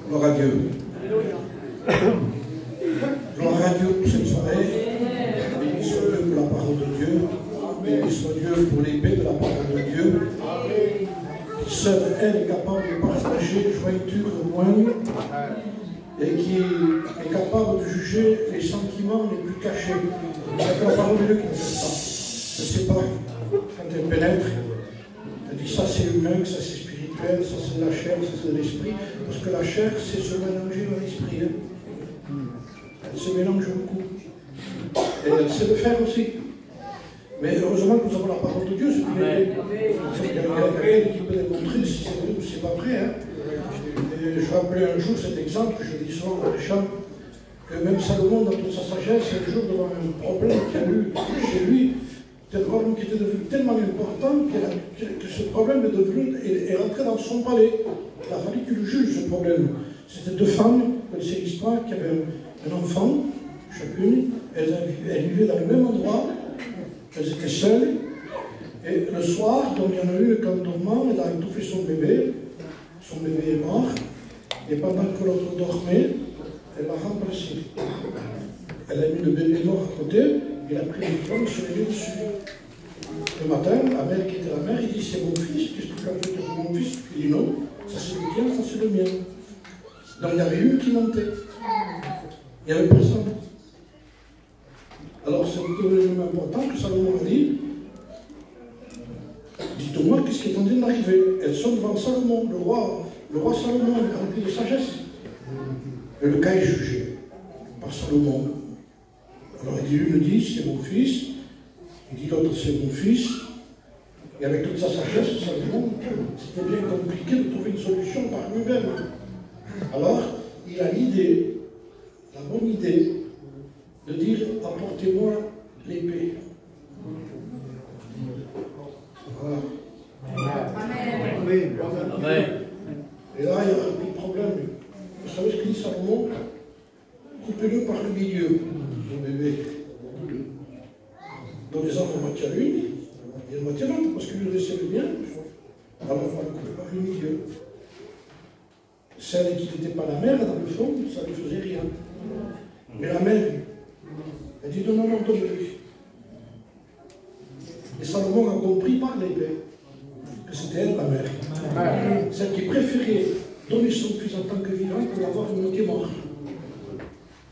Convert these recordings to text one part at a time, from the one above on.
Gloire à Dieu. Gloire à Dieu pour cette soirée. Béni soit Dieu pour la parole de Dieu. Béni soit Dieu pour l'épée de la parole de Dieu. Qui seule, elle, est capable de partager jointure moindre et qui est capable de juger les sentiments les plus cachés. C'est la parole de Dieu qui nous fait ça. Je ne sais pas, quand elle pénètre, elle dit ça c'est humain, ça c'est spirituel, ça c'est de la chair, ça c'est de l'esprit. Parce que la chair, c'est se mélanger dans l'esprit. Hein. Elle se mélange beaucoup. Et elle sait le faire aussi. Mais heureusement que nous avons la parole de Dieu. Il y a quelqu'un qui peut démontrer si c'est vrai ou si c'est pas vrai. Hein. Et je rappelais un jour cet exemple que je dis souvent à Richard, que même Salomon, dans toute sa sagesse, un jour devant un problème qu'il a eu chez lui, c'était un problème qui était devenu tellement important que ce problème est rentré dans son palais. Il a fallu qu'il le juge, ce problème. C'était deux femmes, vous connaissez l'histoire, qui avaient un enfant, chacune. Elles vivaient dans le même endroit, elles étaient seules. Et le soir, donc il y en a une quand dormant, elle a étouffé son bébé est mort. Et pendant que l'autre dormait, elle l'a remplacé. Elle a mis le bébé mort à côté, il a pris le poing et se levé dessus. Le matin, Abel, qui était la mère, il dit c'est mon fils, qu'est-ce que tu as fait de mon fils? Il dit non, ça c'est le tien, ça c'est le mien. Donc il y avait une qui montait. Il n'y avait personne. Alors c'est devenu important que Salomon a dit dites-moi qu'est-ce qui est en train d'arriver. Elles sont devant Salomon, le roi Salomon est rempli de sagesse. Et le cas est jugé par Salomon. Alors l'une dit c'est mon fils, il dit l'autre c'est mon fils. Et avec toute sa sagesse, Salomon, c'était bien compliqué de trouver une solution par lui-même. Alors, il a l'idée, la bonne idée, de dire apportez-moi l'épée. Voilà. Amen. Amen. Et là, il y a un petit problème. Vous savez ce qu'il dit Salomon? Coupez-le par le milieu, mon bébé. Donc les enfants moitié à l'une, et moitié à l'autre, parce que lui laissait le bien. Alors on va le couper par le milieu. Celle qui n'était pas la mère, dans le fond, ça ne faisait rien. Mais la mère, elle dit non, donne-lui. Et Salomon a compris par l'épée que c'était elle la mère. Celle qui préférait donner son fils en tant que vivant que l'avoir une qui est mort.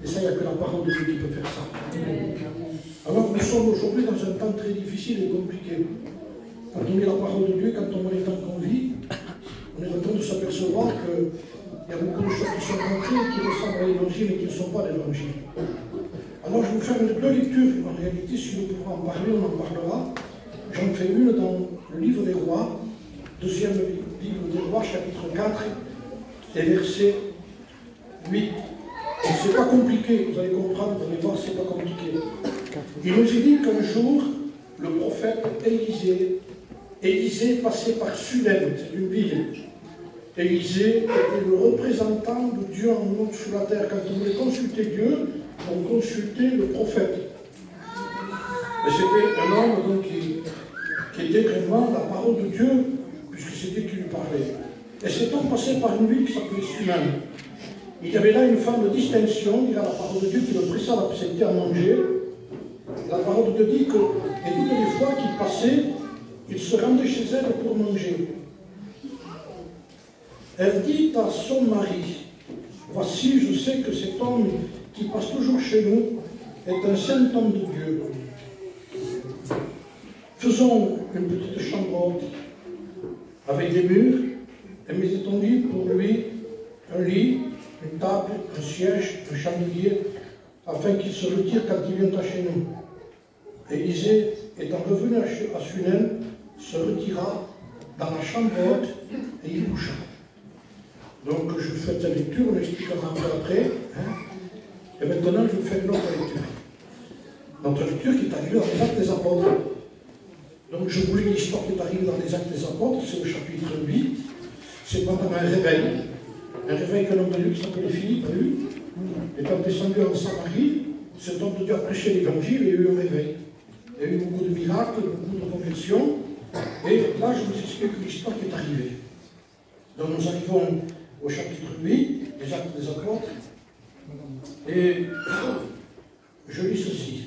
Et ça, il n'y a que la parole de Dieu qui peut faire ça. Alors nous sommes aujourd'hui dans un temps très difficile et compliqué. Quand on lit la parole de Dieu, quand on voit les temps qu'on vit, on est en train de s'apercevoir qu'il y a beaucoup de choses qui sont rentrées, qui ressemblent à l'évangile et qui ne sont pas l'évangile. Alors je vais vous faire deux lectures. En réalité, si nous pouvons en parler, on en parlera. J'en fais une dans le livre des rois, deuxième livre des rois, chapitre 4, et verset 8. C'est pas compliqué, vous allez comprendre, vous allez voir, c'est pas compliqué. Il nous est dit qu'un jour, le prophète Élisée passait par Sulem, c'est une ville. Élisée était le représentant de Dieu en monde sur la terre. Quand on voulait consulter Dieu, on consultait le prophète. Et c'était un homme donc, qui était vraiment la parole de Dieu, puisque c'était Dieu qui lui parlait. Et cet homme passait par une ville qui s'appelait Sulem. Il y avait là une femme de distinction, il y a la parole de Dieu qui le pressait à l'accepter à manger. La parole de Dieu dit que, et toutes les fois qu'il passait, il se rendait chez elle pour manger. Elle dit à son mari, voici, je sais que cet homme qui passe toujours chez nous est un saint homme de Dieu. Faisons une petite chambre haute avec des murs, et mettons dit pour lui un lit, une table, un siège, un chandelier, afin qu'il se retire quand il viendra chez nous. Élisée, étant revenu à Sunem, se retira dans la chambre haute et il coucha. Donc je fais cette lecture, on l'expliquera un peu après. Hein. Et maintenant je vous fais une autre lecture. Notre lecture qui est arrivée dans les Actes des Apôtres. Donc je vous lis l'histoire qui est arrivée dans les Actes des Apôtres, c'est le chapitre 8. C'est pendant un réveil qu'un homme de Dieu qui s'appelait Philippe a eu. Étant descendu en Samarie, cet homme de Dieu a prêché l'évangile et il y a eu un réveil. Il y a eu beaucoup de miracles, beaucoup de conversions. Et là, je vous explique l'histoire qui est arrivée. Donc nous arrivons au chapitre 8, des Actes des Apôtres, et je lis ceci.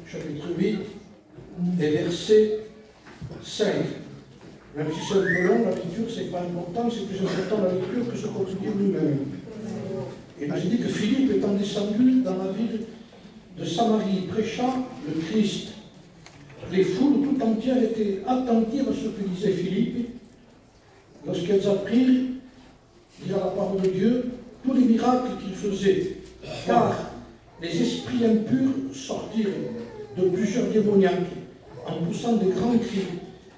Chapitre 8 et verset 5. Même si c'est un peu long, la lecture, c'est pas important, c'est plus important la lecture que ce qu'on peut dire nous-mêmes. Et il nous dit que Philippe étant descendu dans la ville de Samarie, prêcha le Christ. Les foules tout entières étaient attentives à ce que disait Philippe, lorsqu'elles apprirent, dire la parole de Dieu, tous les miracles qu'il faisait, car les esprits impurs sortirent de plusieurs démoniaques en poussant de grands cris,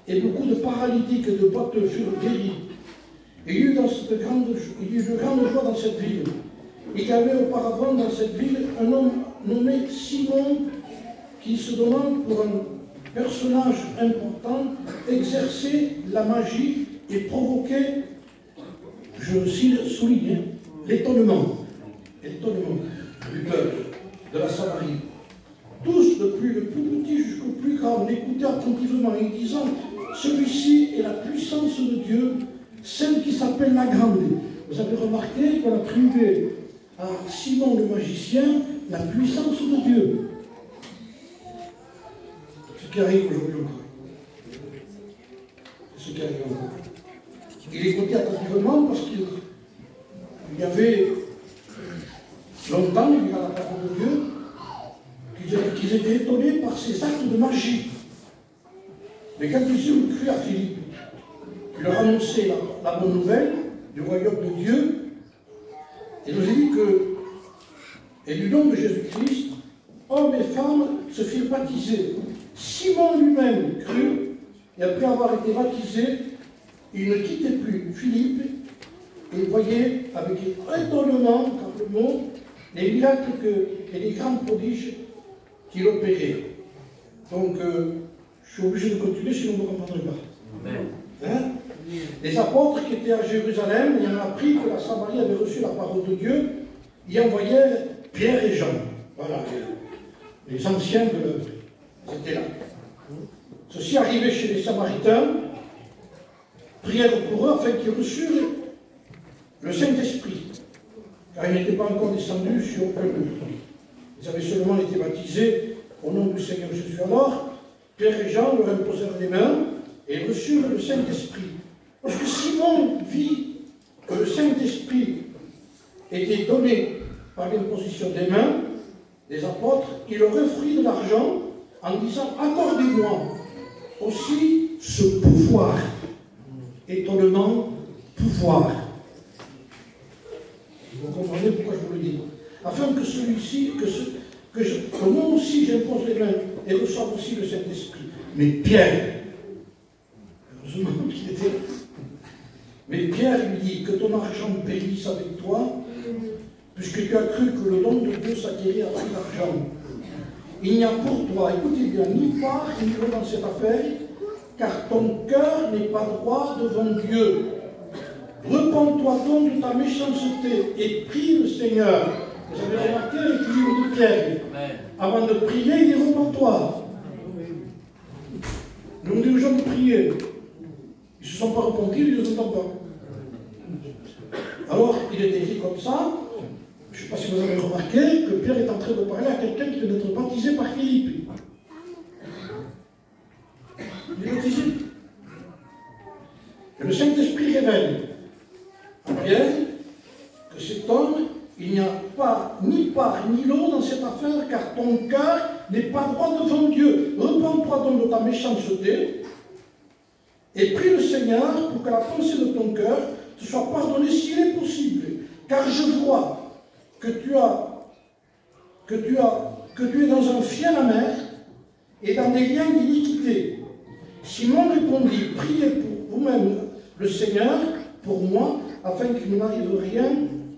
et beaucoup de paralytiques et de boiteux furent guéris. Et il y eut de grande joie dans cette ville. Il y avait auparavant dans cette ville un homme nommé Simon, qui, se donnant pour un personnage important, exerçait la magie et provoquait, je souligne, l'étonnement du peuple de la Samarie. Tous, depuis le plus petit jusqu'au plus grand, l'écoutaient attentivement et disant, celui-ci est la puissance de Dieu, celle qui s'appelle la Grande. Vous avez remarqué qu'on a trouvé à Simon le magicien la puissance de Dieu. Ce qui arrive aujourd'hui encore. Ce qui arrive encore. Il écoutait attentivement parce qu'il y avait longtemps, il y a la parole de Dieu, qu'ils étaient étonnés par ces actes de magie. Mais quand ils ont cru à Philippe, il leur annonçait la bonne nouvelle du royaume de Dieu, et nous a dit que, et du nom de Jésus-Christ, hommes et femmes se firent baptiser. Simon lui-même crut, et après avoir été baptisé, il ne quittait plus Philippe, et voyait avec étonnement, car le mot, les miracles et les grands prodiges qu'il opérait. Donc, je suis obligé de continuer, sinon vous ne comprendrez pas. Amen. Hein? Les apôtres qui étaient à Jérusalem, ayant appris que la Samarie avait reçu la parole de Dieu, y envoyèrent Pierre et Jean. Voilà, les anciens de l'œuvre. C'était là. Ceci arrivait chez les Samaritains, prièrent pour eux afin qu'ils reçurent le Saint-Esprit, car il n'était pas encore descendu sur eux. Ils avaient seulement été baptisés au nom du Seigneur Jésus. Alors, Pierre et Jean leur imposèrent les mains et reçurent le Saint-Esprit. Lorsque Simon vit que le Saint-Esprit était donné par l'imposition des mains des apôtres, il leur offrit de l'argent en disant « Accordez-moi aussi ce pouvoir. » Étonnement, pouvoir. Vous comprenez pourquoi je vous le dis. Afin que celui-ci, que moi aussi j'impose les mains et reçoive aussi le Saint-Esprit. Mais Pierre, heureusement qu'il était là. Mais Pierre lui dit que ton argent périsse avec toi, puisque tu as cru que le don de Dieu s'acquérait avec l'argent. Il n'y a pour toi, écoutez bien, ni part ni lot dans cette affaire, car ton cœur n'est pas droit devant Dieu. Repends-toi donc de ta méchanceté et prie le Seigneur. Vous avez remarqué l'équilibre de Pierre. Avant de prier, il dit repends-toi. Nous on dit aux gens de prier. Ils ne se sont pas repentis, ils ne les entendent pas. Alors, il est écrit comme ça. Je ne sais pas si vous avez remarqué que Pierre est en train de parler à quelqu'un qui vient d'être baptisé par Philippe. Il est baptisé. Et le Saint-Esprit révèle à Pierre que cet homme, il n'y a pas ni part ni lot dans cette affaire, car ton cœur n'est pas droit devant Dieu. Repends-toi donc de ta méchanceté et prie le Seigneur pour que la pensée de ton cœur te soit pardonnée s'il est possible. Car je vois que tu es dans un fiel amer et dans des liens d'iniquité. Simon répondit, priez pour vous-même le Seigneur, pour moi, afin qu'il ne m'arrive rien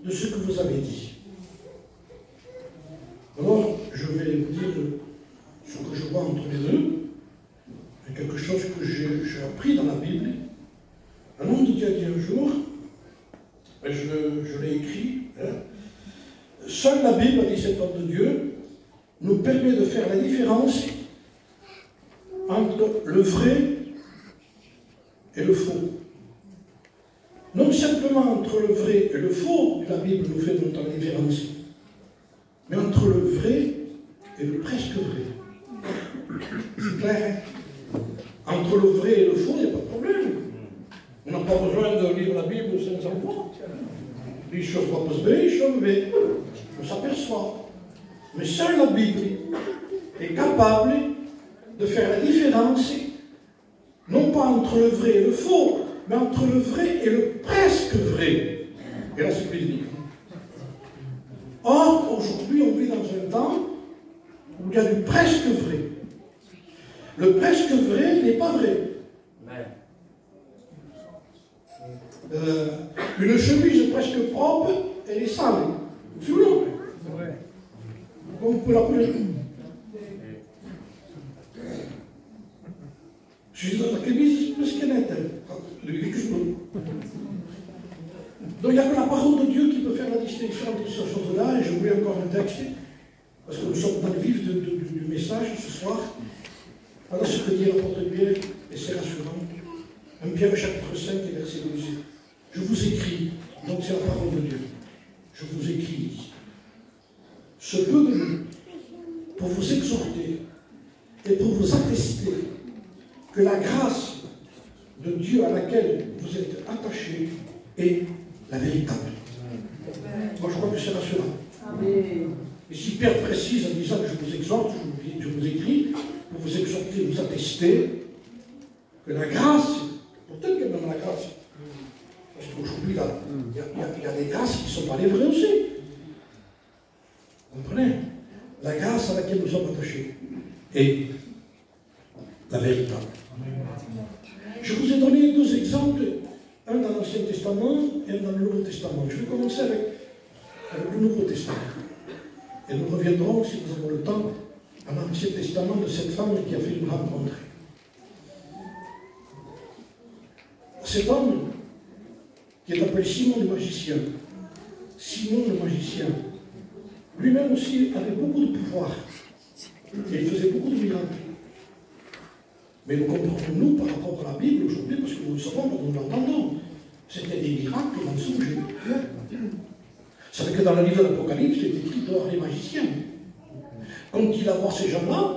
de ce que vous avez dit. Alors, je vais vous dire ce que je vois entre les deux. C'est quelque chose que j'ai appris dans la Bible. Un homme de Dieu a dit un jour, et je l'ai écrit, hein, seule la Bible, a dit cet homme de Dieu, nous permet de faire la différence entre le vrai et le faux. seulement entre le vrai et le faux, la Bible nous fait longtemps différence, mais entre le vrai et le presque vrai. C'est clair, hein? Entre le vrai et le faux, il n'y a pas de problème. On n'a pas besoin de lire la Bible 500 fois. Les choses vont pas se bien, les choses bien. On s'aperçoit. Mais seule la Bible est capable de faire la différence, non pas entre le vrai et le faux, mais entre le vrai et le presque vrai. Et là, c'est plus difficile. Or, aujourd'hui, on vit dans un temps où il y a du presque vrai. Le presque vrai n'est pas vrai. Une chemise presque propre, elle est sale. C'est ou non? Comme vous pouvez l'appeler. Je suis dans la chemise presque nette. Donc il n'y a que la parole de Dieu qui peut faire la distinction entre ces choses-là. Et je voulais encore un texte, parce que nous sommes dans le vif du message ce soir. Voilà ce que dit l'apôtre Pierre, et c'est rassurant. 1 Pierre chapitre 5 et verset 12. Je vous écris, donc c'est la parole de Dieu. Je vous écris ce peu de nous pour vous exhorter et pour vous attester que la grâce de Dieu à laquelle vous êtes attachés est la véritable. Moi je crois que c'est rassurant. Et si Pierre précise en disant que je vous exhorte, je vous écris pour vous exhorter, vous attester que la grâce, pourtant qu'elle donne la grâce, parce qu'aujourd'hui, il y a des grâces qui ne sont pas les vraies aussi. Vous comprenez? La grâce à laquelle nous sommes attachés est la véritable. Je vous ai donné deux exemples, un dans l'Ancien Testament et un dans le Nouveau Testament. Je vais commencer avec le Nouveau Testament. Et nous reviendrons, si nous avons le temps, à l'Ancien Testament de cette femme qui a fait une rencontre. Cet homme, qui est appelé Simon le magicien, lui-même aussi avait beaucoup de pouvoir. Et il faisait beaucoup de miracles. Mais nous comprenons, nous, par rapport à la Bible aujourd'hui, parce que nous le savons, nous l'entendons, c'était des miracles mensongers. Vous savez que dans le livre de l'Apocalypse, il est écrit dehors les magiciens. Quand il a voir ces gens-là,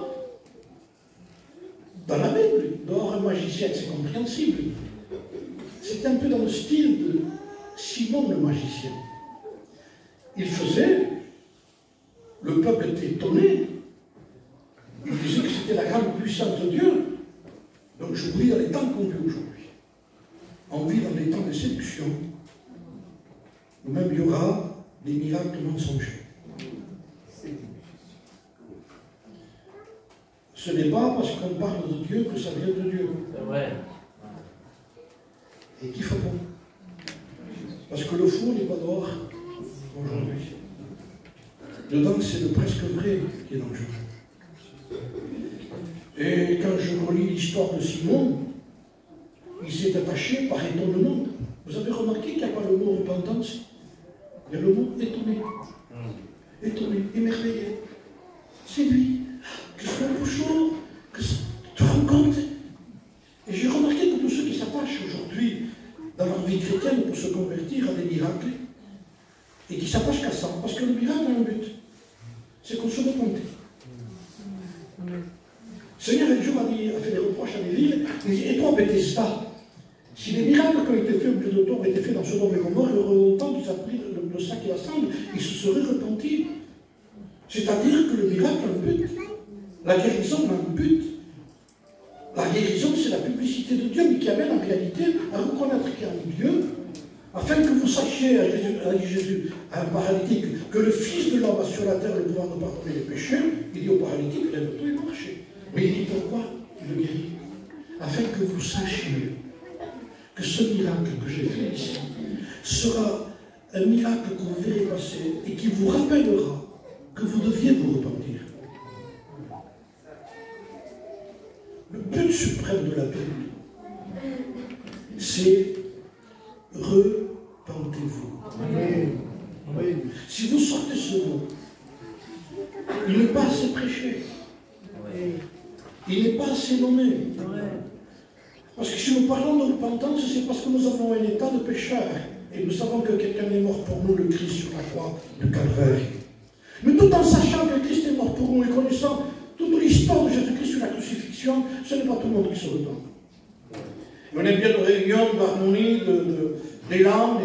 dans la Bible, dehors un magicien, c'est compréhensible. C'était un peu dans le style de Simon le magicien. Il faisait, le peuple était étonné, il disait que c'était la grande puissance de Dieu. Donc je vous dis dans les temps qu'on vit aujourd'hui. On vit dans des temps de séduction, où même il y aura des miracles mensongers. Ce n'est pas parce qu'on parle de Dieu que ça vient de Dieu. C'est vrai. Et qu'il faut pas. Parce que le faux n'est pas dehors aujourd'hui. Dedans, c'est le presque vrai qui est dangereux. Et quand je relis l'histoire de Simon, il s'est attaché par étonnement. Vous avez remarqué qu'il n'y a pas le mot repentance, il y a le mot étonné. Étonné, émerveillé. C'est lui. Que c'est un peu chaud, que tu te rends compte. Et j'ai remarqué que tous ceux qui s'attachent aujourd'hui dans leur vie chrétienne pour se convertir à des miracles, et qui s'attachent qu'à ça, parce que le miracle a un but, c'est qu'on se repente. Le Seigneur un jour a fait des reproches à des villes, il dit, et toi Bethesda, si les miracles qui ont été faits au milieu de toi auraient été faits dans Sodome et Gomorrhe, il y aurait autant qu'ils ont pris le sac et la cendre, ils se seraient repentis. C'est-à-dire que le miracle a un but. La guérison a un but. La guérison, c'est la publicité de Dieu, mais qui amène en réalité à reconnaître qu'il y a un Dieu, afin que vous sachiez, à Jésus, à un paralytique, que le Fils de l'homme a sur la terre le pouvoir de pardonner les péchés. Il dit au paralytique, lève-toi et marche. Mais il dit pourquoi il le guérit? Afin que vous sachiez que ce miracle que j'ai fait ici sera un miracle que vous verrez passer et qui vous rappellera que vous deviez vous repentir. Le but suprême de la Bible, c'est repentez-vous. Amen. Si vous sortez ce mot, il n'est pas assez prêché. Il n'est pas assez nommé. Parce que si nous parlons de repentance, c'est parce que nous avons un état de pécheur. Et nous savons que quelqu'un est mort pour nous, le Christ sur la croix du Calvaire. Mais tout en sachant que Christ est mort pour nous et connaissant toute l'histoire de Jésus-Christ sur la crucifixion, ce n'est pas tout le monde qui se retend. On aime bien de réunions, d'harmonie, d'élan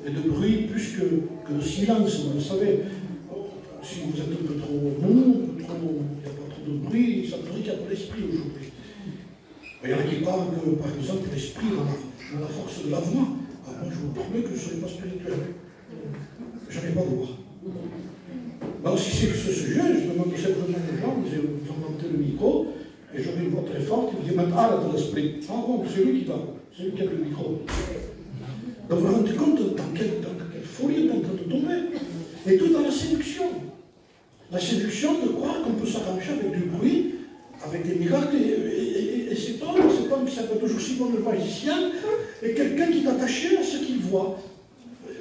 et de bruit plus que de silence. Vous le savez, si vous êtes un peu trop mou, il n'y a pas trop de bruit, ça veut dire qu'il y a de l'esprit aujourd'hui. Il y en a qui parlent que, par exemple, l'esprit dans la force de la voix. Alors moi, je vous promets que je ne serai pas spirituel. Je n'ai pas de voix. Alors, si c'est ce sujet, je demande simplement aux gens, vous augmentez le micro, et j'aurai une voix très forte, il me dit maintenant, ah, là, de l'esprit. Ah bon, c'est lui qui parle, c'est lui qui a le micro. Donc, vous vous rendez compte dans quelle folie on est en train de tomber. Et tout dans la séduction. La séduction de croire qu'on peut s'arranger avec du bruit, avec des miracles, et cet homme qui s'appelle toujours Simon le magicien, est quelqu'un qui est attaché à ce qu'il voit.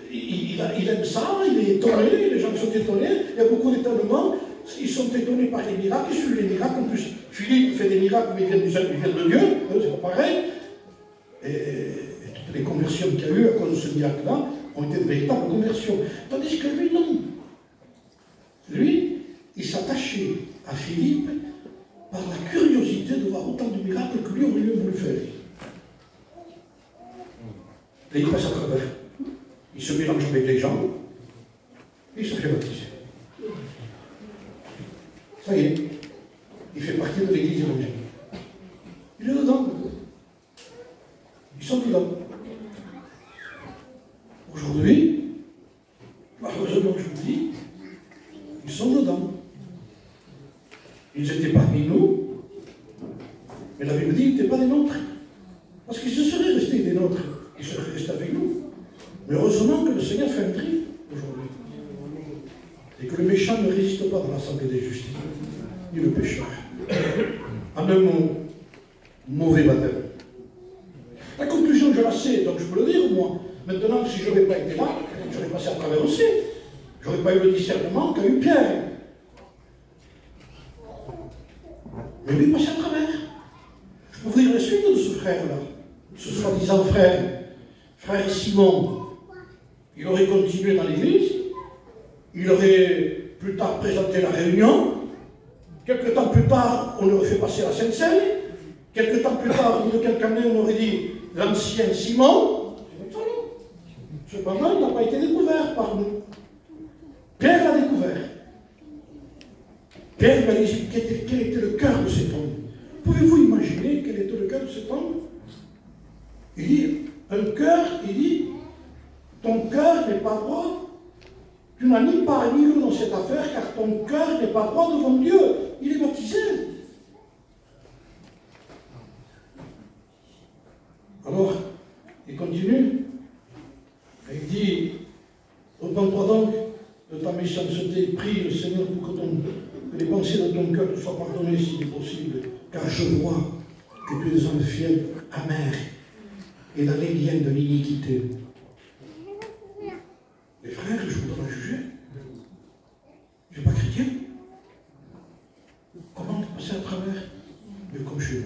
Il aime ça, il est étonné, les gens sont étonnés, il y a beaucoup d'étonnements, ils sont étonnés par les miracles, ils suivent les miracles. En plus, Philippe fait des miracles, mais ils viennent de Dieu, c'est pas pareil. Et toutes les conversions qu'il y a eu à cause de ce miracle-là ont été de véritables conversions. Tandis que lui, non. Lui, il s'attachait à Philippe par la curiosité de voir autant de miracles que lui aurait voulu faire. Et il passe à travers. Il se mélange avec les gens, et il se fait baptiser. Ça y est, il fait partie de l'église évangélique. Il est dedans. Ils sont dedans. Aujourd'hui, malheureusement je vous dis, ils sont dedans. Ils étaient parmi nous, mais la Bible dit qu'ils n'étaient pas des nôtres. Parce qu'ils se seraient restés des nôtres, ils seraient restés avec nous. Mais heureusement que le Seigneur fait un tri aujourd'hui. Et que le méchant ne résiste pas dans l'assemblée des justes, ni le pécheur. En un mot, mauvais baptême. La conclusion, je la sais, donc je peux le dire, moi. Maintenant, si je n'aurais pas été là, j'aurais passé à travers aussi. Je n'aurais pas eu le discernement qu'a eu Pierre. Mais lui, passé à travers. Je peux vous dire la suite de ce frère-là, ce soi-disant frère Simon. Il aurait continué dans l'église, il aurait plus tard présenté la réunion, quelques temps plus tard, on aurait fait passer la Sainte-Seine, quelques temps plus tard, au bout de quelques années, on aurait dit l'ancien Simon. Cependant, il n'a pas été découvert par nous. Pierre l'a découvert. Pierre m'a dit quel était le cœur de cet homme. Pouvez-vous imaginer quel était le cœur de cet homme? Il dit, un cœur, il dit, ton cœur n'est pas droit. Tu n'as ni part ni lieu dans cette affaire, car ton cœur n'est pas droit devant Dieu. Il est baptisé. Alors, il continue. Et il dit, repens-toi donc de ta méchanceté, prie le Seigneur pour que les pensées de ton cœur te soient pardonnées s'il est possible, car je vois que tu es un fiel amer et dans les liens de l'iniquité. Les frères, je voudrais en juger. Je ne suis pas chrétien. Comment passer à travers? Mais comme je suis.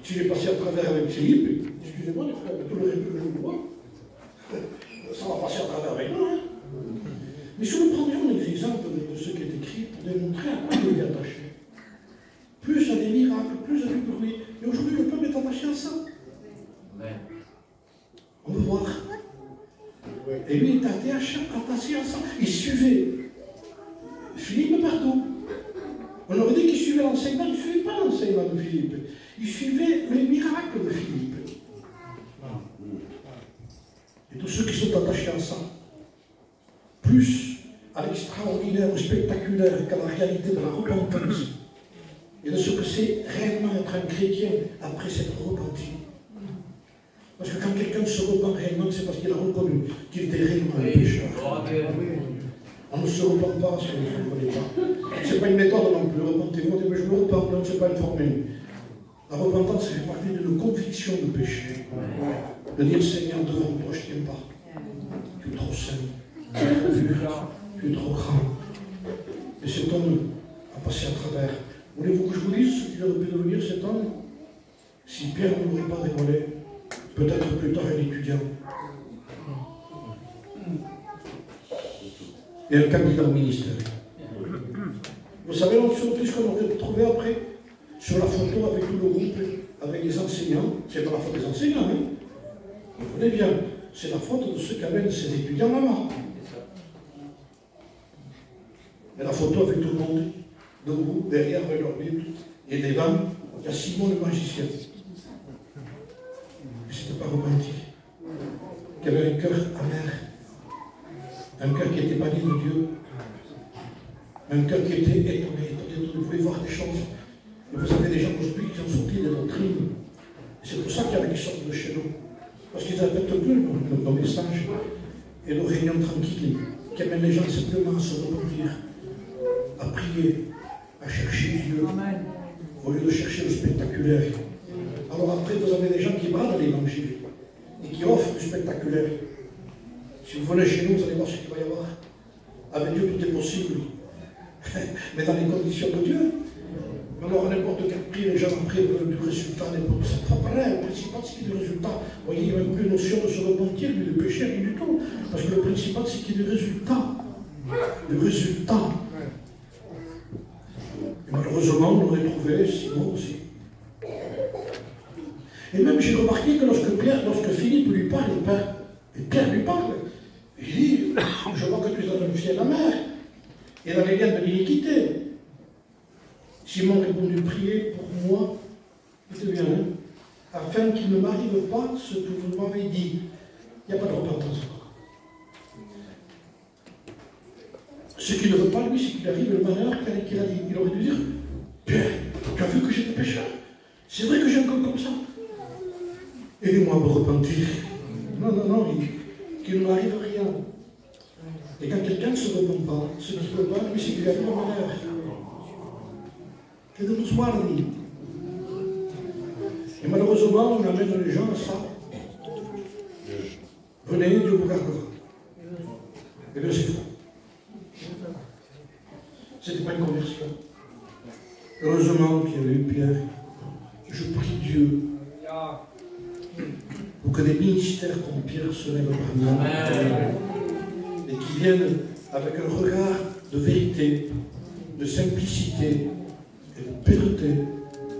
Si j'ai passé à travers avec Philippe, excusez-moi les frères, tout le reste que je vois, ça va passer à travers avec moi. Hein. Mais si nous prenions l'exemple de ce qui est écrit pour démontrer à quoi il est attaché, plus à des miracles, plus à du bruit. Et aujourd'hui, le peuple est attaché à ça. On veut voir. Et lui est attaché à ça. Il suivait Philippe partout. On aurait dit qu'il suivait l'enseignement, il ne suivait pas l'enseignement de Philippe. Il suivait les miracles de Philippe. Et tous ceux qui sont attachés à ça, plus à l'extraordinaire, au spectaculaire qu'à la réalité de la repentance, et de ce que c'est réellement être un chrétien après s'être repenti. Parce que quand quelqu'un se repent réellement, c'est parce qu'il a reconnu qu'il était réellement un pécheur. On ne se repent pas si on ne se reconnaît pas. Ce n'est pas une méthode non plus. Repentez-vous, mais je me repens, non, ce n'est pas une formule. La repentance, ça fait partie d'une conviction de péché. De dire, Seigneur, devant toi, je ne tiens pas. Tu es trop saint, tu es trop pur, tu es trop grand. Et cet homme a passé à travers. Voulez-vous que je vous dise ce qu'il aurait pu devenir, cet homme? Si Pierre ne l'aurait pas dévoilé, peut-être plus tard un étudiant, et un candidat au ministère. Vous savez l'autre surprise qu'on aurait trouvé après? Sur la photo avec tout le groupe, avec les enseignants, c'est pas la faute des enseignants, hein? Vous comprenez bien, c'est la faute de ceux qui amènent ces étudiants là-bas. Et la photo avec tout le monde, debout, derrière, avec leur Bible, et devant, il y a Simon le magicien. Il ne s'était pas repenti. Qui avait un cœur amer, un cœur qui était banni de Dieu, un cœur qui était étonné, vous voulez voir des choses. Et vous avez des gens aujourd'hui qui ont sorti des doctrines. Et c'est pour ça qu'il y avait qui sortent de chez nous. Parce qu'ils n'adaptent plus nos messages et nos réunions tranquilles, qui amènent les gens simplement à se repentir, à prier, à chercher Dieu, au lieu de chercher le spectaculaire. Alors après, vous avez des gens qui bradent l'évangile et qui offrent du spectaculaire. Si vous venez chez nous, vous allez voir ce qu'il va y avoir. Avec Dieu, tout est possible. Mais dans les conditions de Dieu. Alors, à n'importe quel prix, les gens après veulent du résultat, n'importe ça. Pas pareil, le principal, c'est qu'il y ait du résultat. Vous voyez, il n'y a même plus notion de se repentir, ni de péché, rien du tout. Parce que le principal, c'est qu'il y ait du résultat. Du résultat. Et malheureusement, on aurait trouvé Simon aussi. Et même, j'ai remarqué que lorsque Philippe lui parle, et Pierre lui parle, il dit, je vois que tu es dans le ciel amer, et dans les liens de l'iniquité. Simon répondit, priez pour moi, écoutez bien, afin qu'il ne m'arrive pas ce que vous m'avez dit. Il n'y a pas de repentance encore. Ce qu'il ne veut pas, lui, c'est qu'il arrive le malheur qu'il a dit. Il aurait dû dire, Pierre, tu as vu que j'étais pécheur? C'est vrai que j'ai un corps comme ça. Aidez-moi à me repentir. Non, qu'il ne m'arrive rien. Et quand quelqu'un ne se repent pas, ce qu'il ne veut pas, lui, c'est qu'il arrive le malheur. Que de nous guardi. Et malheureusement, on amène les gens à ça. Venez, Dieu vous gardera. Et bien c'est faux. Ce n'était pas une conversion. Heureusement qu'il y avait eu Pierre. Je prie Dieu pour que des ministères comme Pierre se lèvent parmi nous. Et qui viennent avec un regard de vérité, de simplicité, et de pureté,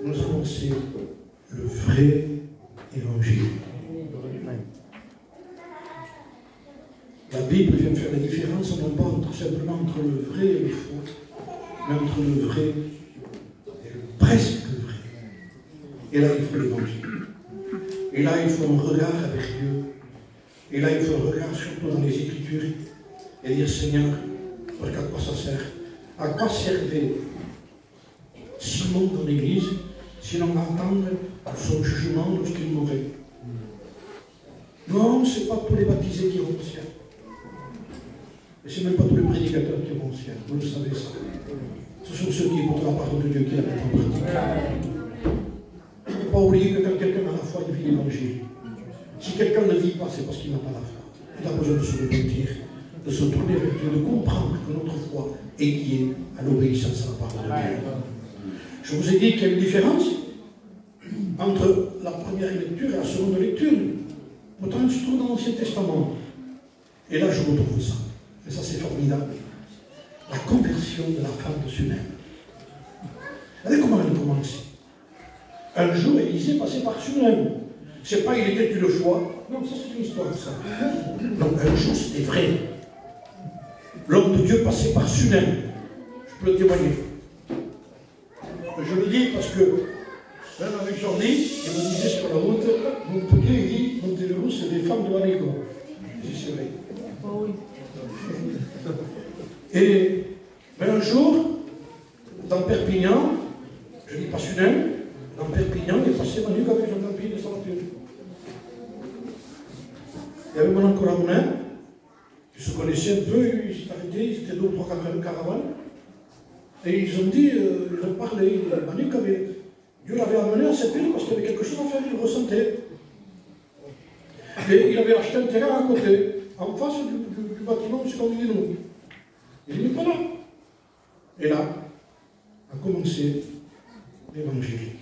nous annoncer le vrai évangile. La Bible vient faire la différence, non pas simplement entre le vrai et le faux, mais entre le vrai et le presque vrai. Et là, il faut l'évangile. Et là, il faut un regard avec Dieu. Et là, il faut un regard surtout dans les Écritures et dire, Seigneur, parce qu'à quoi ça sert? À quoi servait Simon dans l'église, sinon attendre son jugement lorsqu'il mourrait? Non, ce n'est pas tous les baptisés qui vont au ciel. Et ce n'est même pas tous les prédicateurs qui vont au ciel. Vous le savez ça. Ce sont ceux qui écoutent la parole de Dieu qui la mettent en pratique. Il ne faut pas oublier que quand quelqu'un a la foi, il vit l'évangile. Si quelqu'un ne vit pas, c'est parce qu'il n'a pas la foi. Il a besoin de se repentir, de se tourner vers Dieu, de comprendre que notre foi est liée à l'obéissance à la parole de Dieu. Je vous ai dit qu'il y a une différence entre la première lecture et la seconde lecture. Pourtant, elle se trouve dans l'Ancien Testament. Et là, je retrouve ça. Et ça, c'est formidable. La conversion de la femme de Sunem. Vous savez comment elle a commencé? Un jour, Élisée passait par Sunem. C'est pas il était une fois. Non, ça, c'est une histoire, ça. Donc, un jour, c'était vrai. L'homme de Dieu passait par Sunem. Je peux le témoigner. Je le dis parce que, même avec Jordi, il me disait sur la route, Montpellier, il dit, Montéléro, c'est des femmes de Manégo. Je dis, c'est vrai. Et un jour, dans Perpignan, je dis pas Sunem, dans Perpignan, il est passé Manu avec Jean-Pierre de Saint-Pierre. Il y avait mon oncle Ramonin, qui se connaissait un peu, il s'est arrêté, ils étaient deux ou trois caravanes. Et ils ont dit, ils ont parlé, Manu avait, Dieu l'avait amené à cette ville parce qu'il y avait quelque chose à faire, il le ressentait. Et il avait acheté un terrain à côté, en face du bâtiment, c'est comme il est nous. Il n'est pas là. Et là, a commencé l'évangile.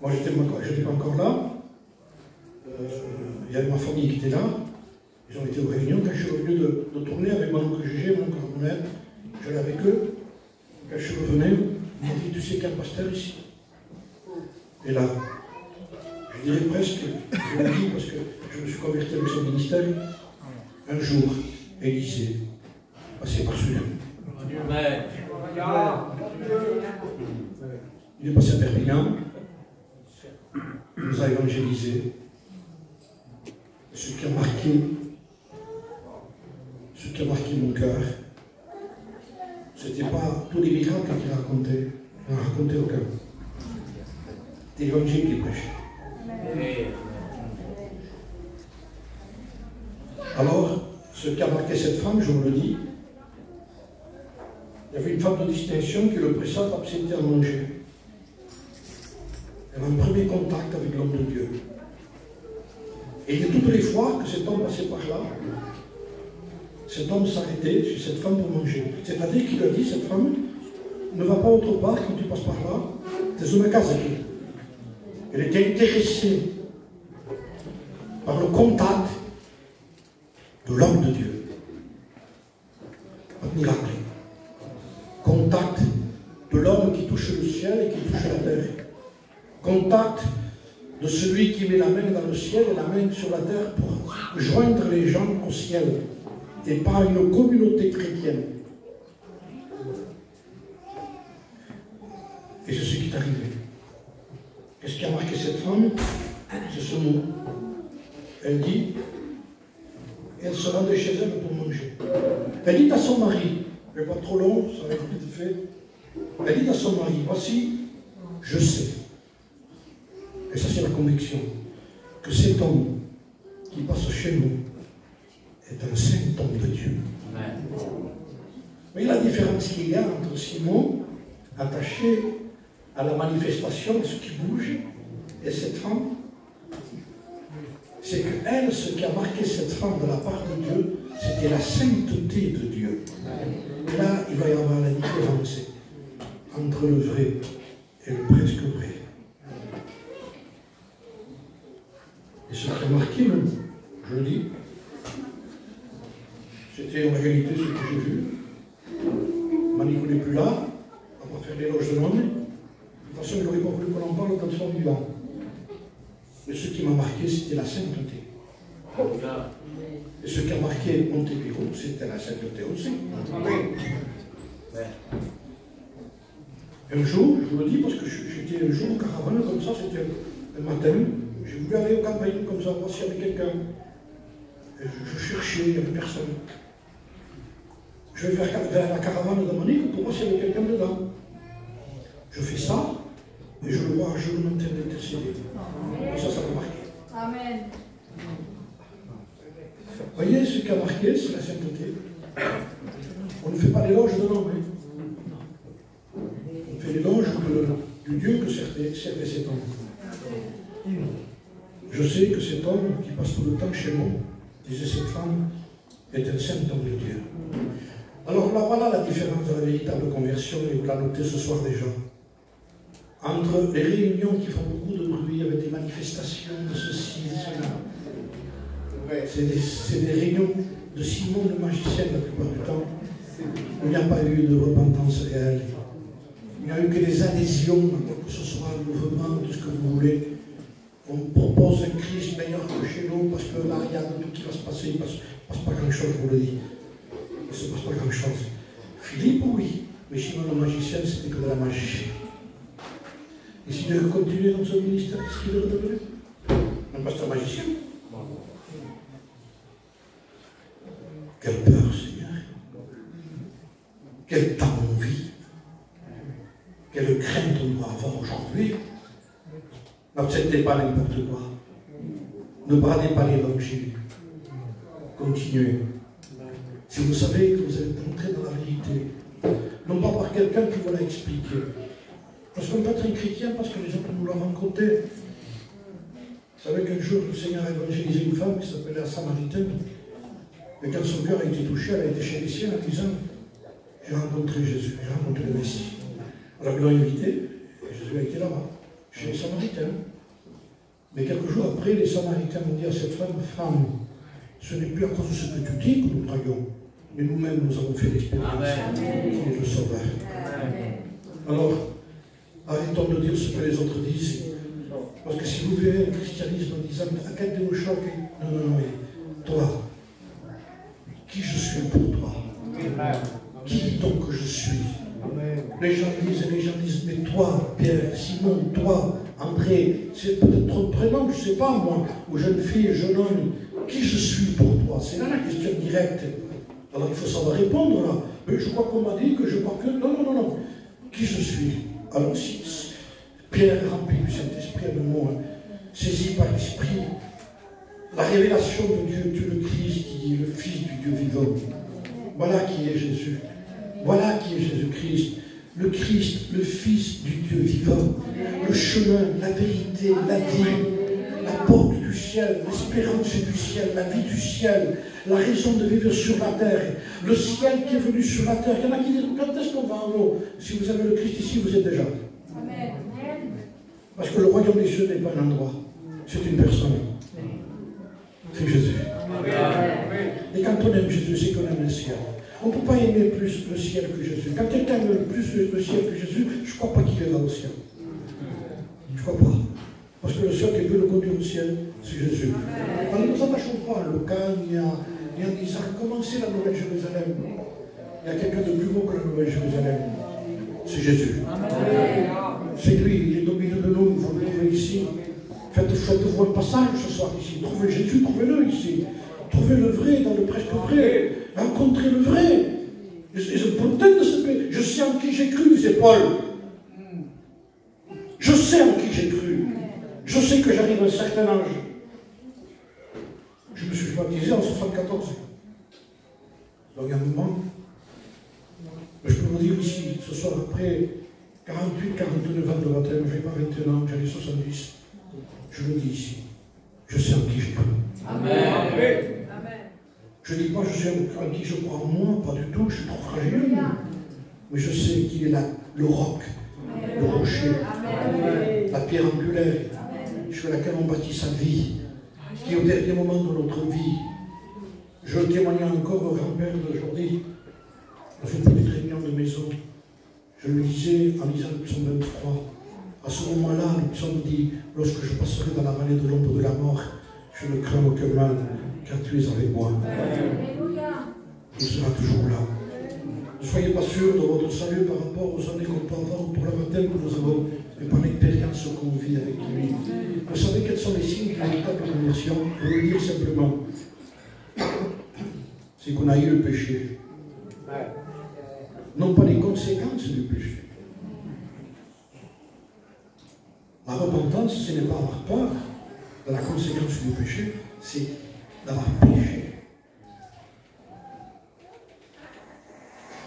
Moi, je n'étais pas encore là. Il y avait ma famille qui était là. Ils ont été aux réunions. Quand je suis revenu de tourner avec mon oncle Gégé, mon oncle Romain, j'allais avec eux. Quand je suis revenu, ils m'ont dit, tu sais qu'il y a un pasteur ici? Et là, je dirais presque, je le dis parce que je me suis converti avec son ministère, un jour, Élisée, passé par celui-là. Il est passé à Perpignan, il nous a évangélisé. Ce qui a marqué mon cœur, ce n'était pas tous les miracles qu'il racontait, il n'en racontait aucun. C'était l'évangile qu'il prêchait. Alors, ce qui a marqué cette femme, je vous le dis, il y avait une femme de distinction qui le pressa d'absenter à manger. Elle a un premier contact avec l'homme de Dieu. Et de toutes les fois que cet homme passait par là, cet homme s'arrêtait chez cette femme pour manger. C'est-à-dire qu'il a dit, cette femme, ne va pas autre part quand tu passes par là, c'est une casa qui. Elle était intéressée par le contact de l'homme de Dieu. Pas de miracle. Contact de l'homme qui touche le ciel et qui touche la terre. Contact de celui qui met la main dans le ciel et la main sur la terre pour joindre les gens au ciel et pas une communauté chrétienne. Et c'est ce qui est arrivé. Qu'est-ce qui a marqué cette femme? C'est ce mot. Elle dit, elle se rendait chez elle pour manger. Elle dit à son mari, je ne vais pas trop long, ça va être vite fait. Elle dit à son mari, voici, je sais, et ça c'est la conviction, que cet homme qui passe chez nous est un saint homme de Dieu. Amen. Mais la différence qu'il y a entre Simon, attaché à la manifestation de ce qui bouge, et cette femme, c'est qu'elle, ce qui a marqué cette femme de la part de Dieu, c'était la sainteté de Dieu. Et là, il va y avoir la différence entre le vrai et le presque vrai. Et ce qui a marqué, je le dis, c'était en réalité ce que j'ai vu. Manico n'est plus là, on va faire l'éloge de l'homme. De toute façon, il n'aurait pas voulu qu'on en parle comme son vivant. Mais ce qui m'a marqué, c'était la sainteté. Et ce qui a marqué Montepiro, c'était la sainteté aussi. Un jour, je vous le dis parce que j'étais un jour au caravane, comme ça, c'était un matin, j'ai voulu aller aux campagnes comme ça, voir s'il y avait quelqu'un. Et je cherchais, il n'y avait personne. Je vais vers la caravane de Monique pour voir s'il y avait quelqu'un dedans. Je fais ça, et je le vois un jour en train d'intercéder. Et ça m'a marqué. Amen. Vous voyez, ce qui a marqué, c'est la sainteté. On ne fait pas l'éloge de l'homme. On fait l'éloge du Dieu que servait cet homme. Je sais que cet homme qui passe tout le temps chez nous, disait cette femme, est un saint homme de Dieu. Alors là, voilà la différence de la véritable conversion, et vous la notez ce soir déjà. Entre les réunions qui font beaucoup de bruit, avec des manifestations de ceci, de cela. C'est des réunions de Simon le magicien la plupart du temps. Il n'y a pas eu de repentance réelle. Il n'y a eu que des adhésions, que ce soit le mouvement, tout ce que vous voulez. On propose un Christ meilleur que chez nous, parce que là, il y a tout qui va se passer. Il ne se passe pas grand-chose, je vous le dis. Il ne se passe pas grand-chose. Philippe, oui. Mais Simon le magicien, c'était que de la magie. Et s'il devait continuer dans ce ministère, qu'est-ce qu'il devrait devenir? Un pasteur magicien. Quelle peur, Seigneur. Quel temps on vit. Quelle crainte on doit avoir aujourd'hui. N'acceptez pas n'importe quoi. Ne bradez pas l'évangile. Continuez. Si vous savez que vous êtes entré dans la vérité, non pas par quelqu'un qui vous l'a expliqué. Parce qu'on peut être un chrétien parce que les autres nous l'ont rencontré. Vous savez qu'un jour, le Seigneur a évangélisé une femme qui s'appelait la Samaritaine. Et quand son cœur a été touché, elle a été chez les siens en disant, j'ai rencontré Jésus, j'ai rencontré le Messie. Alors ils l'ont invité, et Jésus a été là-bas, chez les Samaritains. Mais quelques jours après, les Samaritains ont dit à cette femme, femme, Ce n'est plus à cause de ce que tu dis que nous croyons, mais nous-mêmes nous avons fait l'expérience qu'il est le Sauveur. Alors, arrêtons de dire ce que les autres disent. Parce que si vous vivez le christianisme en disant « Arrête de me choquer », non, toi, qui je suis pour toi? Qui donc je suis? Les gens disent, mais toi, Pierre, Simon, toi, André, c'est peut-être ton prénom, je ne sais pas moi, ou jeune fille, jeune homme, qui je suis pour toi? C'est là la question directe. Alors il faut savoir répondre là. Mais je crois qu'on m'a dit que je crois que... Non. Qui je suis? Alors si Pierre rempli du Saint-Esprit à mot, saisi par l'Esprit, la révélation de Dieu, Dieu le Christ, qui est le Fils du Dieu vivant. Voilà qui est Jésus. Voilà qui est Jésus-Christ. Le Christ, le Fils du Dieu vivant. Le chemin, la vérité, la vie, la porte du ciel, l'espérance du ciel, la vie du ciel, la raison de vivre sur la terre, le ciel qui est venu sur la terre. Il y en a qui disent, quand est-ce qu'on va en haut? Si vous avez le Christ ici, vous êtes déjà. Amen. Parce que le royaume des cieux n'est pas un endroit, c'est une personne. C'est Jésus. Et quand on aime Jésus, c'est qu'on aime le ciel. On ne peut pas aimer plus le ciel que Jésus. Quand quelqu'un aime plus le ciel que Jésus, je ne crois pas qu'il va au ciel. Je ne crois pas. Parce que le seul qui peut le conduire au ciel, c'est Jésus. Alors ne nous attachons pas à Locan, ni en disant comment c'est la Nouvelle Jérusalem. Il y a quelqu'un de plus beau que la Nouvelle Jérusalem. C'est Jésus. C'est lui, il est au milieu de nous, vous le trouvez ici. Faites-vous un passage ce soir ici. Trouvez Jésus, trouvez-le ici. Trouvez le vrai dans le presque vrai. Rencontrez le vrai. Peut-être de ce pays. Je sais en qui j'ai cru, disait Paul. Je sais en qui j'ai cru. Je sais que j'arrive à un certain âge. Je me suis baptisé en 74. Donc il y a un moment. Mais je peux vous dire ici, ce soir après 48, 49 ans de baptême, je n'ai pas 21 ans, j'en ai 70. Je le dis ici. Je sais en qui j'ai cru. Amen. Je ne dis pas je sais en qui je crois en moi, pas du tout, je suis trop fragile. Mais je sais qu'il est là, le roc, le rocher, la pierre angulaire, sur laquelle on bâtit sa vie, qui est au dernier moment de notre vie. Je témoignais encore au grand-père d'aujourd'hui, dans une petite réunion de maison. Je lui disais, en lisant le psaume 23, à ce moment-là, le psaume dit, lorsque je passerai dans la vallée de l'ombre de la mort, je ne crains aucun mal, car tu es avec moi. Il sera toujours là. Ne soyez pas sûrs de votre salut par rapport aux années qu'on peut avoir pour le baptême que nous avons, mais par l'expérience qu'on vit avec lui. Vous savez quels sont les signes d'une véritable conversion? Je veux le dire simplement. C'est qu'on a eu le péché. Non pas les conséquences du péché. La repentance, ce n'est pas avoir peur de la conséquence du péché, c'est d'avoir péché.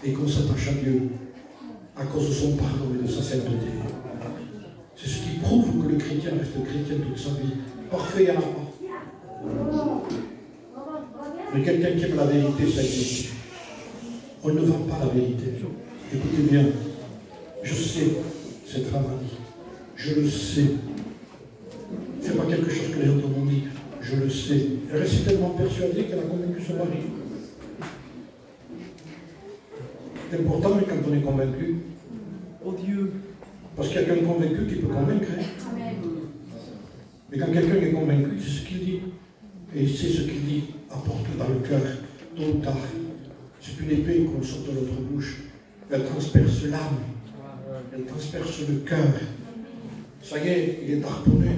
Et qu'on s'attache à Dieu à cause de son pardon et de sa sainteté. C'est ce qui prouve que le chrétien reste chrétien toute sa vie. Parfait, il n'y en a pas. Mais quelqu'un qui aime la vérité, ça existe. On ne vend pas la vérité. Écoutez bien, je sais, cette femme a dit, je le sais. Ce n'est pas quelque chose que les autres m'ont dit, je le sais. Elle reste tellement persuadée qu'elle a convaincu son mari. C'est important quand on est convaincu. Oh Dieu. Parce qu'il y a quelqu'un convaincu qui peut convaincre. Amen. Mais quand quelqu'un est convaincu, c'est ce qu'il dit. Et c'est ce qu'il dit, apporte dans le cœur, tôt ou tard. C'est une épée qu'on sort de notre bouche. Elle transperce l'âme. Elle transperce le cœur. Ça y est, il est harponné.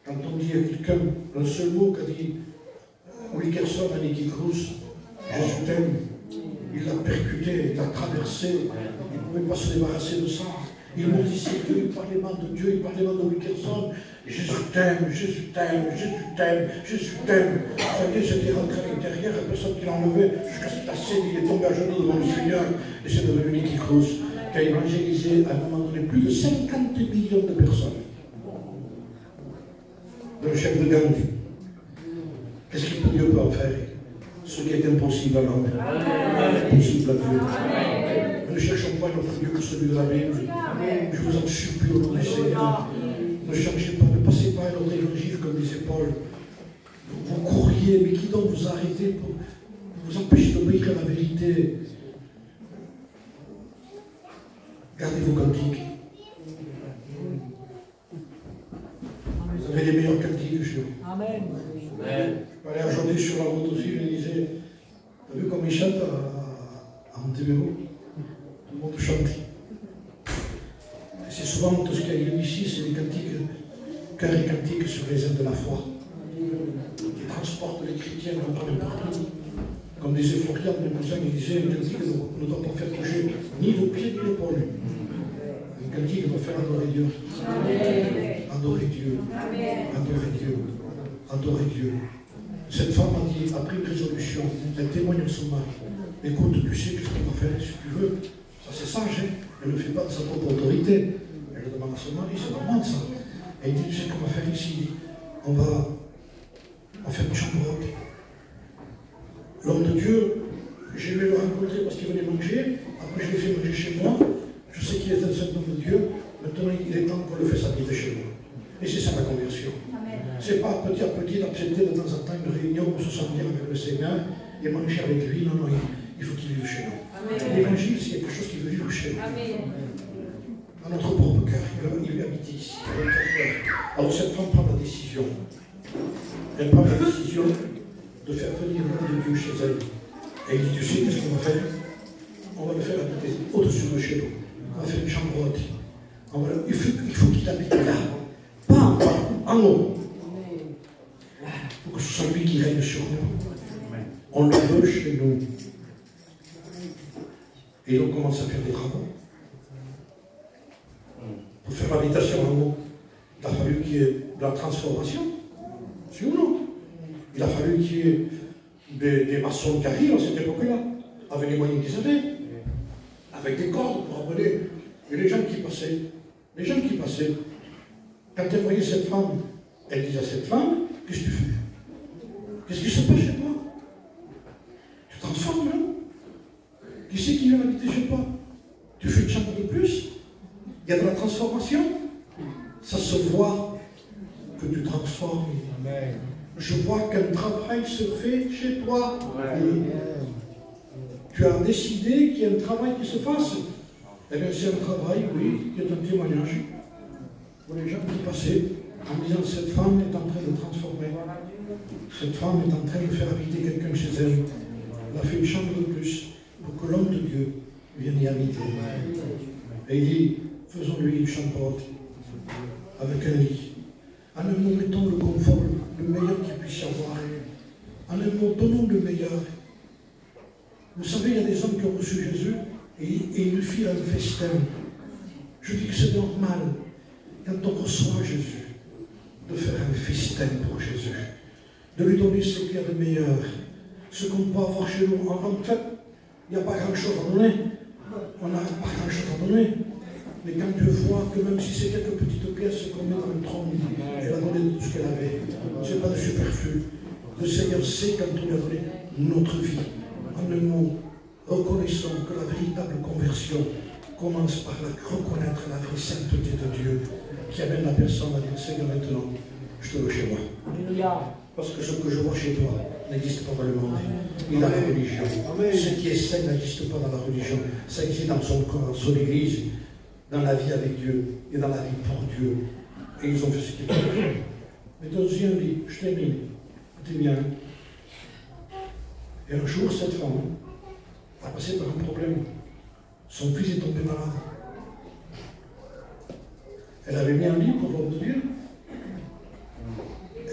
Quand on dit à quelqu'un, un seul mot qu'a dit Wilkerson à Nicky Cruz, Jésus t'aime. Il l'a percuté, il l'a traversé, il ne pouvait pas se débarrasser de ça. Il maudissait Dieu, il parlait mal de Dieu, il parlait mal de Wilkerson. Jésus t'aime, Jésus t'aime, Jésus t'aime, Jésus t'aime. Ça y est, c'était rentré à l'intérieur, la personne qui l'a enlevé, jusqu'à ce qu'il a cédé, il est tombé à genoux devant le Seigneur, et c'est devenu Nicky Cruz, qui a évangélisé à un moment donné plus de 50 millions de personnes. Le chef de gang. Qu'est-ce que Dieu peut en faire? Ce qui est impossible à l'homme est possible à Dieu. Ne cherchons pas notre Dieu que celui de la Bible. Je vous en supplie au nom du Seigneur. Ne cherchez pas, ne passez pas à notre évangile comme disait Paul. Vous courriez priez, mais qui donc vous arrêtez pour vous empêcher d'obéir à la vérité. Gardez vos cantiques. Vous avez les meilleurs cantiques chez vous. Amen. Allez, aujourd'hui sur la route aussi, je disais, t'as vu comme ils chantent à Montebello? Tout le monde chante. C'est souvent tout ce qu'il y a ici, c'est les cantiques, cœurs et cantiques sur les ailes de la foi, qui transportent les chrétiens d'un peu partout. Comme disait Florian, mon cousin, il disait, un cantique ne doit pas faire toucher ni le pied ni l'épaule. Un cantique doit faire adorer Dieu. Adorer Dieu. Adorer Dieu. Adorer Dieu. Cette femme a pris une résolution, elle témoigne à son mari. Écoute, tu sais ce qu'on va faire si tu veux. Ça c'est sage, hein? Elle ne le fait pas de sa propre autorité. Elle le demande à son mari, c'est normal ça. Et il dit, tu sais ce qu'on va faire ici? On va faire une chambre haute. L'homme de Dieu, je vais le rencontrer parce qu'il venait manger. Après, je l'ai fait manger chez moi. Je sais qu'il est un seul homme de Dieu. Maintenant, il est temps qu'on le fasse habiter chez moi. Et c'est ça la conversion. Ce n'est pas petit à petit d'accepter de temps en temps une réunion où se sentir avec le Seigneur et manger avec lui. Non, non, il faut qu'il vive chez nous. L'évangile, c'est quelque chose qui veut vivre chez nous. Dans notre propre cœur. Il veut habiter ici. Alors cette femme prend la décision. Elle prend la décision de faire venir le nom de Dieu chez elle. Et il dit, tu sais qu'est-ce qu'on va faire? On va le faire habiter au-dessus de chez nous. On va faire une chambre haute. Il faut qu'il habite là. Pas en bas, en haut. Il faut que ce soit lui qui règne sur nous. On le veut chez nous. Et on commence à faire des travaux. Pour faire l'habitation en haut, il a fallu qu'il y ait de la transformation. Si ou non? Il a fallu qu'il y ait des maçons qui arrivent à cette époque-là, avec les moyens qu'ils avaient, avec des cordes pour amener. Et les gens qui passaient, quand elle voyait cette femme, elle disait à cette femme, qu'est-ce que tu fais? Qu'est-ce qui se passe chez toi? Tu transformes, hein? Qui c'est qui vient habiter chez toi? Tu fais une chambre de plus? Il y a de la transformation? Ça se voit que tu transformes. Amen. Je vois qu'un travail se fait chez toi. Tu as décidé qu'il y a un travail qui se fasse. Eh bien, c'est un travail, oui, qui est un témoignage pour les gens qui passaient en disant cette femme est en train de transformer. Cette femme est en train de faire habiter quelqu'un chez elle. Elle a fait une chambre de plus pour que l'homme de Dieu vienne y habiter. Et il dit, faisons-lui une chambre haute avec un lit. En un mot, mettons le confort, le meilleur qu'il puisse y avoir. En un mot, donnons le meilleur. Vous savez, il y a des hommes qui ont reçu Jésus et ils lui filent un festin. Je dis que c'est normal, quand on reçoit Jésus, de faire un festin pour Jésus, de lui donner ce qu'il y a de meilleur, ce qu'on peut avoir chez nous. En fait, il n'y a pas grand-chose à donner. On n'a pas grand-chose à donner. Mais quand Dieu voit que même si c'est quelques petites pièces qu'on met dans le trône, elle a donné tout ce qu'elle avait. Ce n'est pas de superflu. Le Seigneur sait quand on lui a donné notre vie. En un mot, reconnaissons que la véritable conversion commence par reconnaître la vraie sainteté de Dieu qui amène la personne à dire Seigneur, maintenant, je te veux chez moi. Parce que ce que je vois chez toi n'existe pas dans le monde, ni dans la religion. Ce qui est saint n'existe pas dans la religion. Ça existe dans son corps, dans son église, dans la vie avec Dieu et dans la vie pour Dieu. Et ils ont fait ce qu'ils pouvaient. Mais deuxième dit, je termine. Écoutez bien. Et un jour, cette femme a passé par un problème. Son fils est tombé malade. Elle avait mis un lit pour l'homme de Dieu.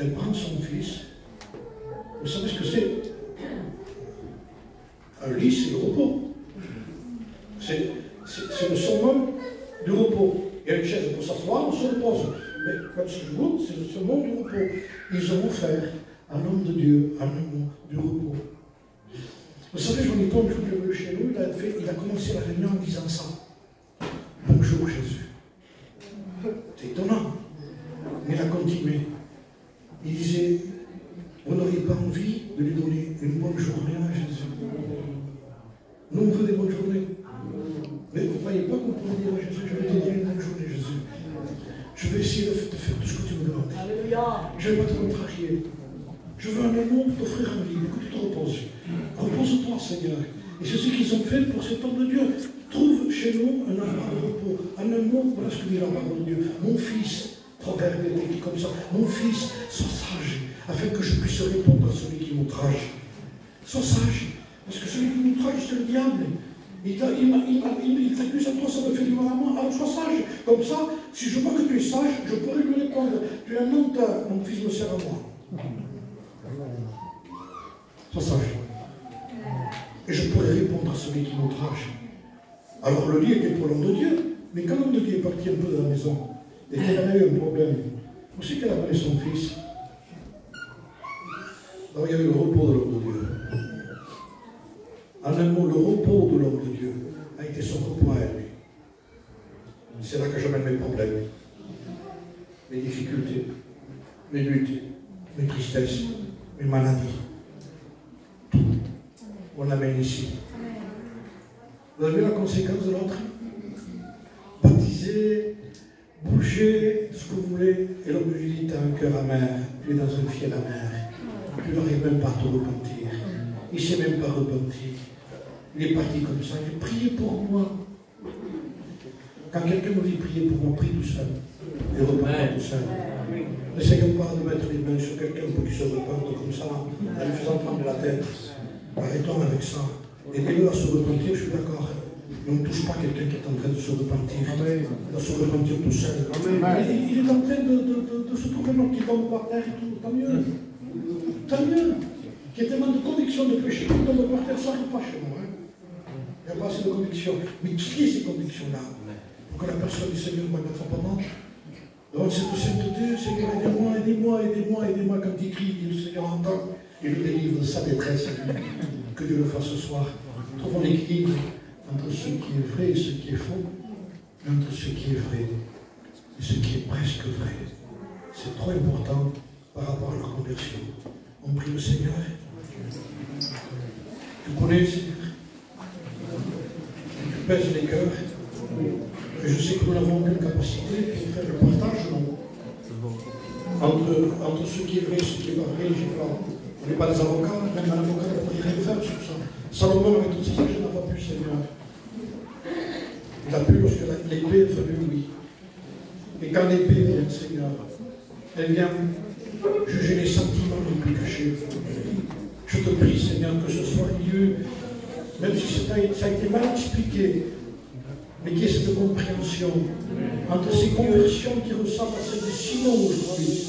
Elle prend son fils. Vous savez ce que c'est? Un lit, c'est le repos. C'est le summum du repos. Il y a une chaise pour s'asseoir, on se repose. Mais quand je goûte, c'est le summum du repos. Ils ont offert à l'homme de Dieu un moment du repos. Vous savez, j'en ai compte, je l'ai vu chez nous, il a commencé la réunion en disant ça. Bonjour Jésus. C'est étonnant. Mais il a continué. Il disait, vous n'auriez pas envie de lui donner une bonne journée à Jésus. Nous, on veut des bonnes journées. Mais vous ne croyez pas qu'on peut dire à Jésus, je vais te dire une bonne journée, Jésus. Je vais essayer de faire tout ce que tu me demandes. Je ne vais pas te contrarier. Je veux un amour pour te soir, Seigneur. Et c'est ce qu'ils ont fait pour cet homme de Dieu. Trouve chez nous un endroit de repos. En un mot, voilà ce que dit la parole de Dieu. Mon fils, proverbe est écrit comme ça. Mon fils, sois sage, afin que je puisse répondre à celui qui m'outrage. Sois sage, parce que celui qui m'outrage, c'est le diable. Il t'accuse à toi, ça me fait du mal à moi. Alors sois sage. Comme ça, si je vois que tu es sage, je pourrais lui répondre. Tu es un menteur, mon fils me sert à moi. Sois sage. Et je pourrais répondre à celui qui m'outrage. Alors le lit était pour l'homme de Dieu. Mais quand l'homme de Dieu est parti un peu de la maison, et qu'il en a eu un problème, où c'est qu'elle a amené son fils? Alors il y avait le repos de l'homme de Dieu. En un mot, le repos de l'homme de Dieu a été son repos à lui. C'est là que j'amène mes problèmes, mes difficultés, mes luttes, mes tristesses, mes maladies. Tout, on l'amène ici. Vous avez la conséquence de l'entrée? Baptiser, bouger, tout ce que vous voulez. Et l'homme lui dit, tu as un cœur amer, tu es dans un fiel amer. Tu n'arrives même pas à te repentir. Il ne s'est même pas repenti. Il est parti comme ça, il dit, priez pour moi. Quand quelqu'un me dit priez pour moi, prie tout seul. Et repends tout seul. N'essayons pas de mettre les mains sur quelqu'un pour qu'il se repente comme ça, en lui faisant prendre la tête. Arrêtons avec ça. Aidez-le à se repentir, je suis d'accord. Mais on ne touche pas quelqu'un qui est en train de se repentir. Il doit se repentir tout seul. Il est en train de se trouver mort qui tombe par terre et tout. Tant mieux. Tant mieux. Qu'il y ait tellement de conviction de péché qui tombe par terre, ça n'arrive pas chez moi. Il n'y a pas assez de conviction. Mais qui est ces convictions-là? Pour que la personne du Seigneur me mette en pendant. Donc cette sainteté, Seigneur, aidez-moi, aidez-moi, aidez-moi, aidez-moi. Quand il crie, le Seigneur entend et le délivre de sa détresse. Que Dieu le fasse ce soir. Trouvons l'équilibre entre ce qui est vrai et ce qui est faux, et entre ce qui est vrai et ce qui est presque vrai. C'est trop important par rapport à la conversion. On prie le Seigneur. Tu connais, Seigneur. Tu pèses les cœurs. Et je sais que nous n'avons aucune capacité pour faire le partage, non? Entre ce qui est vrai et ce qui est pas vrai, on n'est pas des avocats, même un avocat ne pourrait rien faire sur ça. Salomon, avec toutes ces choses, n'a pas pu, Seigneur. Il a pu lorsque l'épée est venue, oui. Et quand l'épée vient, Seigneur, elle vient juger les sentiments les plus cachés. Je te prie, Seigneur, que ce soit Dieu, même si ça a été mal expliqué, mais qu'il y ait cette compréhension entre ces conversions qui ressemblent à celles de Simon aujourd'hui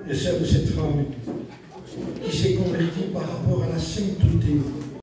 et celle de cette femme qui s'est convertie par rapport à la sainteté